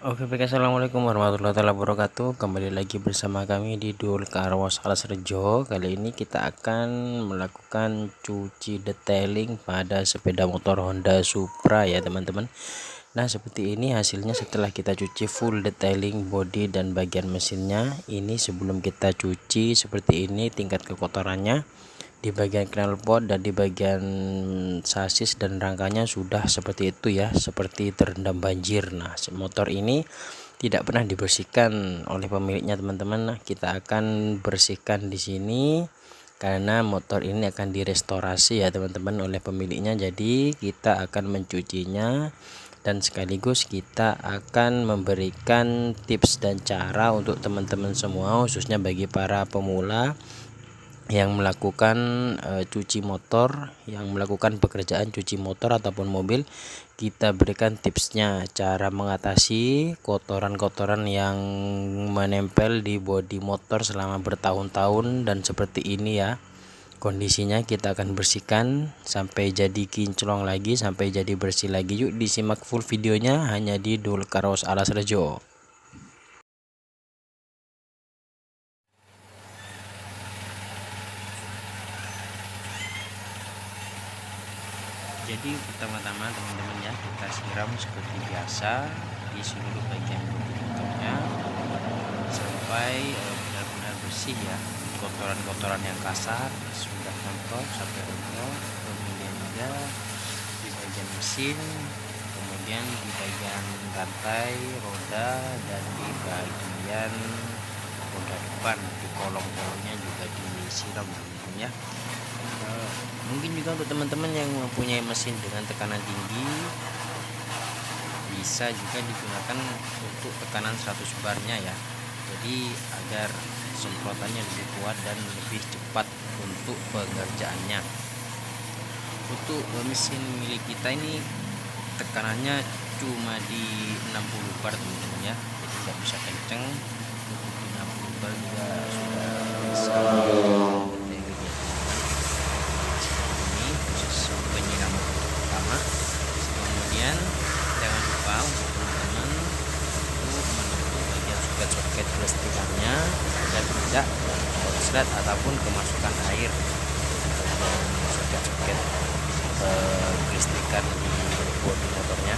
Oke, baik, assalamualaikum warahmatullahi wabarakatuh. Kembali lagi bersama kami di Dul Car Wash Alas Rejo. Kali ini kita akan melakukan cuci detailing pada sepeda motor Honda Supra ya teman-teman. Nah, seperti ini hasilnya setelah kita cuci full detailing body dan bagian mesinnya. Ini sebelum kita cuci seperti ini tingkat kekotorannya. Di bagian knalpot dan di bagian sasis dan rangkanya sudah seperti itu ya, seperti terendam banjir. Nah, motor ini tidak pernah dibersihkan oleh pemiliknya teman-teman. Nah, kita akan bersihkan di sini karena motor ini akan direstorasi ya teman-teman oleh pemiliknya. Jadi kita akan mencucinya dan sekaligus kita akan memberikan tips dan cara untuk teman-teman semua, khususnya bagi para pemula yang melakukan cuci motor, yang melakukan pekerjaan cuci motor ataupun mobil. Kita berikan tipsnya cara mengatasi kotoran-kotoran yang menempel di bodi motor selama bertahun-tahun dan seperti ini ya kondisinya. Kita akan bersihkan sampai jadi kinclong lagi, sampai jadi bersih lagi. Yuk disimak full videonya hanya di Dul Car Wash Alas Rejo. Jadi pertama-tama teman-teman ya, kita siram seperti biasa di seluruh bagian bodi motornya sampai benar-benar bersih ya. Kotoran-kotoran yang kasar sudah mentok sampai rontok. Kemudian juga di bagian mesin, kemudian di bagian rantai roda, dan di bagian roda depan, di kolong-kolongnya juga disiram teman-teman ya. Mungkin juga untuk teman-teman yang mempunyai mesin dengan tekanan tinggi, bisa juga digunakan untuk tekanan 100 barnya ya. Jadi agar semprotannya lebih kuat dan lebih cepat untuk pengerjaannya. Untuk mesin milik kita ini tekanannya cuma di 60 bar teman-teman ya, jadi nggak bisa kenceng. Untuk di 60 bar juga sudah bisa penyiraman pertama. Kemudian jangan lupa untuk teman-teman untuk menutup bagian soket-soket kelistrikannya agar tidak korslet ataupun kemasukan air bagian soket-soket kelistrikan di bodi motornya.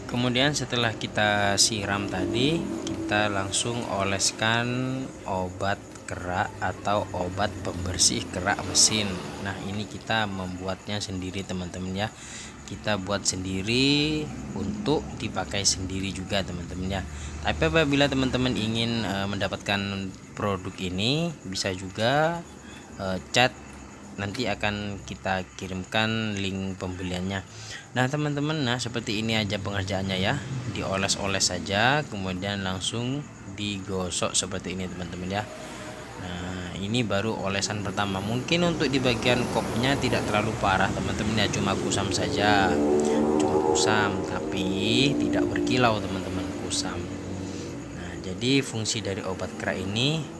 Kemudian setelah kita siram tadi, kita langsung oleskan obat kerak atau obat pembersih kerak mesin. Nah, ini kita membuatnya sendiri teman-teman ya. Kita buat sendiri untuk dipakai sendiri juga teman-teman ya. Tapi apabila teman-teman ingin mendapatkan produk ini, bisa juga chat, nanti akan kita kirimkan link pembeliannya. Nah teman-teman, nah seperti ini aja pengerjaannya ya, dioles-oles saja kemudian langsung digosok seperti ini teman-teman ya. Nah ini baru olesan pertama. Mungkin untuk di bagian kopnya tidak terlalu parah teman-teman ya, cuma kusam saja, cuma kusam tapi tidak berkilau teman-teman, kusam. Nah jadi fungsi dari obat kerak ini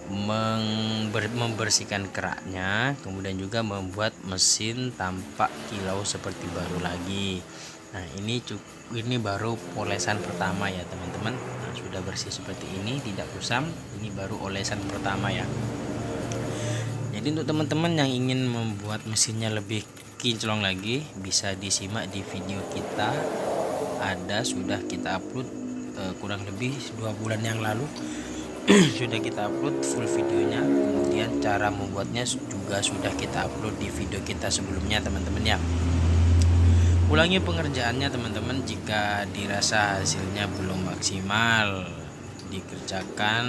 membersihkan keraknya, kemudian juga membuat mesin tampak kilau seperti baru lagi. Nah ini baru olesan pertama ya teman-teman. Nah, sudah bersih seperti ini, tidak kusam. Ini baru olesan pertama ya. Jadi untuk teman-teman yang ingin membuat mesinnya lebih kinclong lagi, bisa disimak di video kita. Sudah kita upload kurang lebih 2 bulan yang lalu. Sudah kita upload full videonya, kemudian cara membuatnya juga sudah kita upload di video kita sebelumnya teman-teman ya. Ulangi pengerjaannya teman-teman jika dirasa hasilnya belum maksimal. Dikerjakan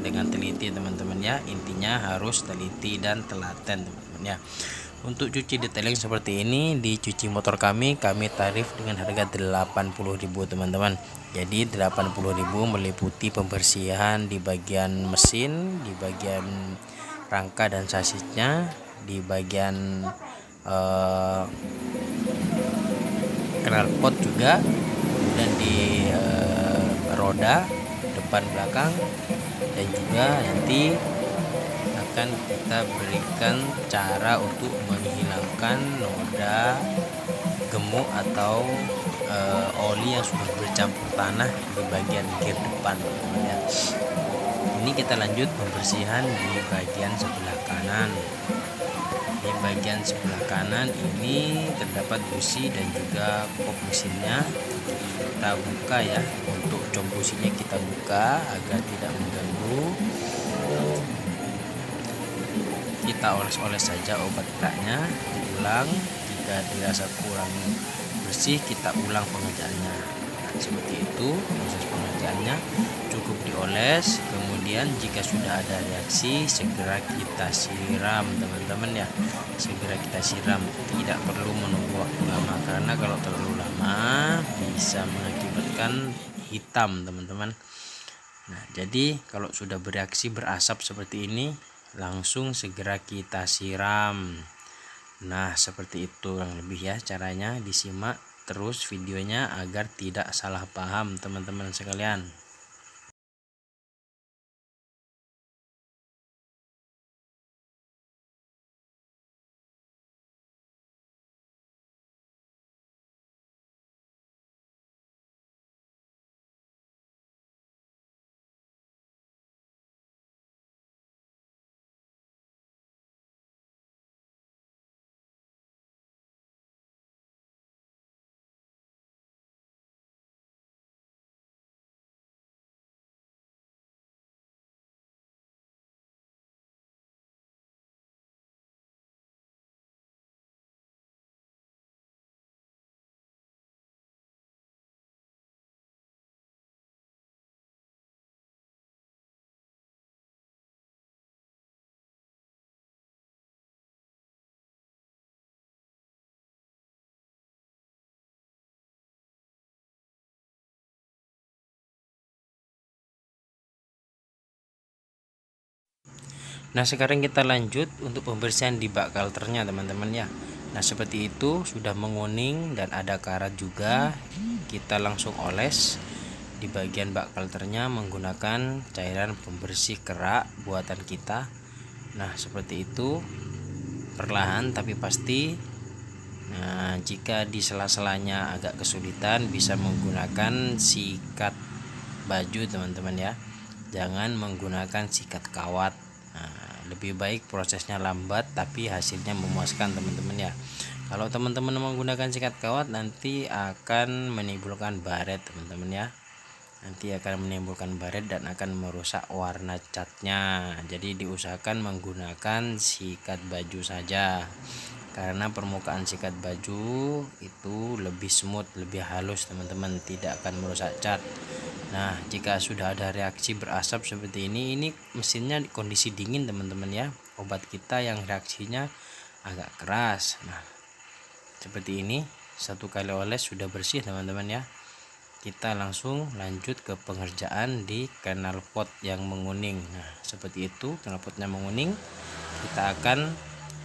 dengan teliti teman-teman ya, intinya harus teliti dan telaten teman-teman ya. Untuk cuci detailing seperti ini di cuci motor kami tarif dengan harga 80.000 teman-teman. Jadi 80.000 meliputi pembersihan di bagian mesin, di bagian rangka dan sasisnya, di bagian knalpot juga, dan di roda depan belakang, dan juga nanti akan kita berikan cara untuk menghilangkan noda gemuk atau oli yang sudah bercampur tanah di bagian gear depan, ya. Ini kita lanjut pembersihan di bagian sebelah kanan. Di bagian sebelah kanan ini terdapat busi dan juga kop mesinnya. Kita buka ya, untuk jok businya kita buka agar tidak mengganggu. Kita oles-oles saja obat keraknya, diulang. Jika dirasa kurang bersih, kita ulang pengerjaannya. Nah, seperti itu proses pengerjaannya, cukup dioles. Kemudian jika sudah ada reaksi, segera kita siram teman-teman ya, segera kita siram, tidak perlu menunggu waktu lama, karena kalau terlalu lama bisa mengakibatkan hitam teman-teman. Nah, jadi kalau sudah bereaksi berasap seperti ini, langsung segera kita siram. Nah, seperti itu yang lebih ya caranya, disimak terus videonya agar tidak salah paham teman-teman sekalian. Nah, sekarang kita lanjut untuk pembersihan di bak kalternya teman-teman ya. Nah, seperti itu sudah menguning dan ada karat juga. Kita langsung oles di bagian bak kalternya menggunakan cairan pembersih kerak buatan kita. Nah, seperti itu, perlahan tapi pasti. Nah, jika di sela-selanya agak kesulitan, bisa menggunakan sikat baju teman-teman ya, jangan menggunakan sikat kawat. Nah, lebih baik prosesnya lambat tapi hasilnya memuaskan teman-teman ya. Kalau teman-teman menggunakan sikat kawat, nanti akan menimbulkan baret teman-teman ya, nanti akan menimbulkan baret dan akan merusak warna catnya. Jadi diusahakan menggunakan sikat baju saja, karena permukaan sikat baju itu lebih smooth, lebih halus teman-teman, tidak akan merusak cat. Nah, jika sudah ada reaksi berasap seperti ini mesinnya di kondisi dingin teman-teman ya, obat kita yang reaksinya agak keras. Nah, seperti ini, satu kali oles sudah bersih teman-teman ya. Kita langsung lanjut ke pengerjaan di knalpot yang menguning. Nah, seperti itu, knalpotnya menguning, kita akan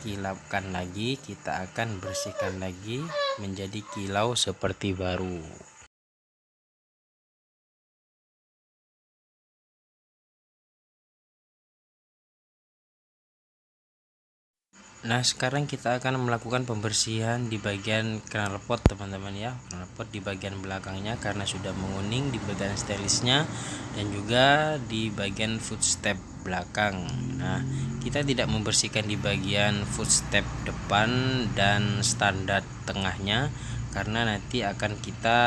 kilapkan lagi, kita akan bersihkan lagi menjadi kilau seperti baru. Nah, sekarang kita akan melakukan pembersihan di bagian knalpot teman-teman ya, knalpot di bagian belakangnya karena sudah menguning, di bagian stylishnya dan juga di bagian footstep belakang. Nah, kita tidak membersihkan di bagian footstep depan dan standar tengahnya karena nanti akan kita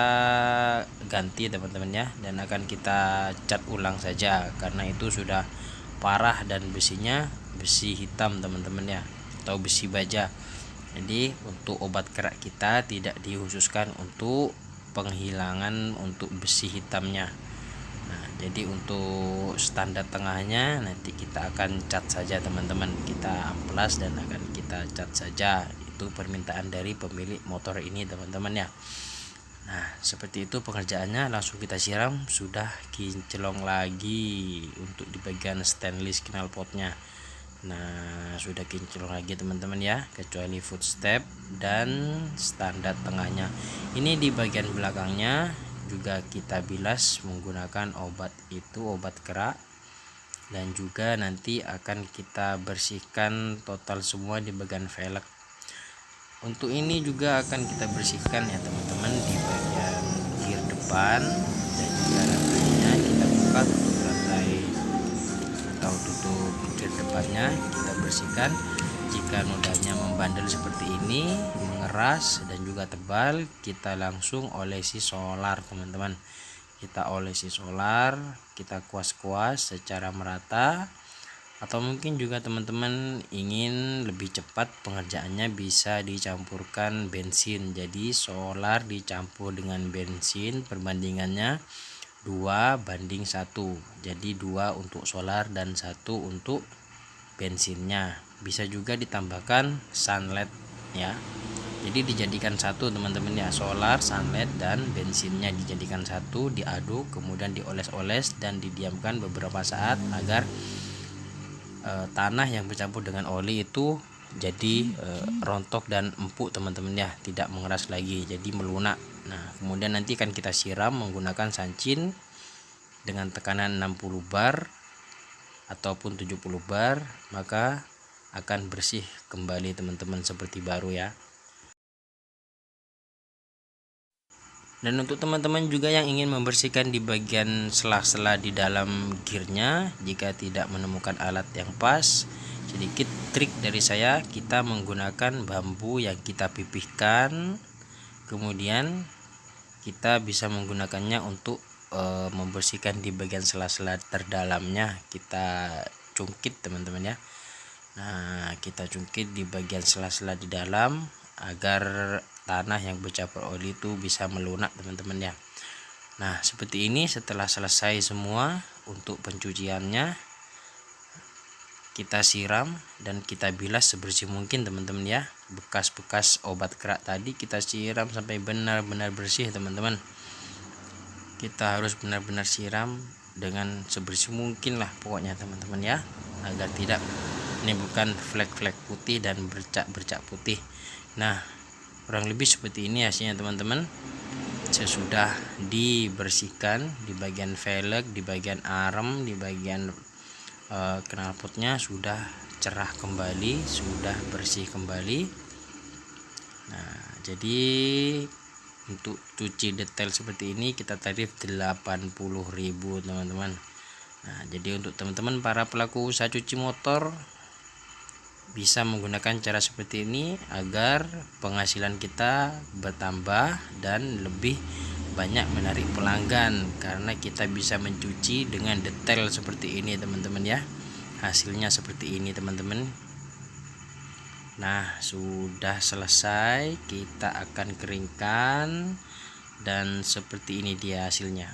ganti teman-teman ya, dan akan kita cat ulang saja karena itu sudah parah dan besinya besi hitam teman-teman ya, atau besi baja. Jadi untuk obat kerak kita tidak dikhususkan untuk penghilangan untuk besi hitamnya. Nah, jadi untuk standar tengahnya nanti kita akan cat saja teman-teman, kita amplas dan akan kita cat saja, itu permintaan dari pemilik motor ini teman-teman ya. Nah, seperti itu pengerjaannya, langsung kita siram, sudah kinclong lagi untuk di bagian stainless knalpotnya. Nah, sudah kinclong lagi teman-teman ya, kecuali footstep dan standar tengahnya. Ini di bagian belakangnya juga kita bilas menggunakan obat kerak, dan juga nanti akan kita bersihkan total semua di bagian velg. Untuk ini juga akan kita bersihkan ya teman-teman di bagian gear depan, dan juga rantainya kita buka, tutup rantai atau tutup gear depannya kita bersihkan. Jika nodanya membandel seperti ini, mengeras dan juga tebal, kita langsung olesi solar teman-teman. Kita olesi solar, kita kuas-kuas secara merata. Atau mungkin juga teman-teman ingin lebih cepat pengerjaannya, bisa dicampurkan bensin. Jadi solar dicampur dengan bensin, perbandingannya 2:1. Jadi 2 untuk solar dan 1 untuk bensinnya. Bisa juga ditambahkan sunlight ya. Jadi dijadikan satu teman-teman ya, solar, sunlight dan bensinnya dijadikan satu, diaduk, kemudian dioles-oles dan didiamkan beberapa saat agar tanah yang bercampur dengan oli itu jadi rontok dan empuk teman-teman ya, tidak mengeras lagi, jadi melunak. Nah kemudian nanti akan kita siram menggunakan sancin dengan tekanan 60 bar ataupun 70 bar, maka akan bersih kembali teman-teman seperti baru ya. Dan untuk teman-teman juga yang ingin membersihkan di bagian sela-sela di dalam gearnya, jika tidak menemukan alat yang pas, sedikit trik dari saya, kita menggunakan bambu yang kita pipihkan, kemudian kita bisa menggunakannya untuk membersihkan di bagian sela-sela terdalamnya. Kita cungkit teman-teman ya. Nah kita cungkit di bagian sela-sela di dalam agar tanah yang bercampur oli itu bisa melunak teman-teman ya. Nah seperti ini. Setelah selesai semua untuk pencuciannya, kita siram dan kita bilas sebersih mungkin teman-teman ya. Bekas-bekas obat kerak tadi kita siram sampai benar-benar bersih teman-teman. Kita harus benar-benar siram dengan sebersih mungkin lah pokoknya teman-teman ya, agar tidak menimbulkan flek-flek putih dan bercak-bercak putih. Nah kurang lebih seperti ini hasilnya teman-teman. Sesudah dibersihkan di bagian velg, di bagian arm, di bagian knalpotnya sudah cerah kembali, sudah bersih kembali. Nah jadi untuk cuci detail seperti ini kita tarif 80.000 teman-teman. Nah jadi untuk teman-teman para pelaku usaha cuci motor bisa menggunakan cara seperti ini agar penghasilan kita bertambah dan lebih banyak menarik pelanggan, karena kita bisa mencuci dengan detail seperti ini teman-teman ya. Hasilnya seperti ini teman-teman. Nah sudah selesai, kita akan keringkan dan seperti ini dia hasilnya.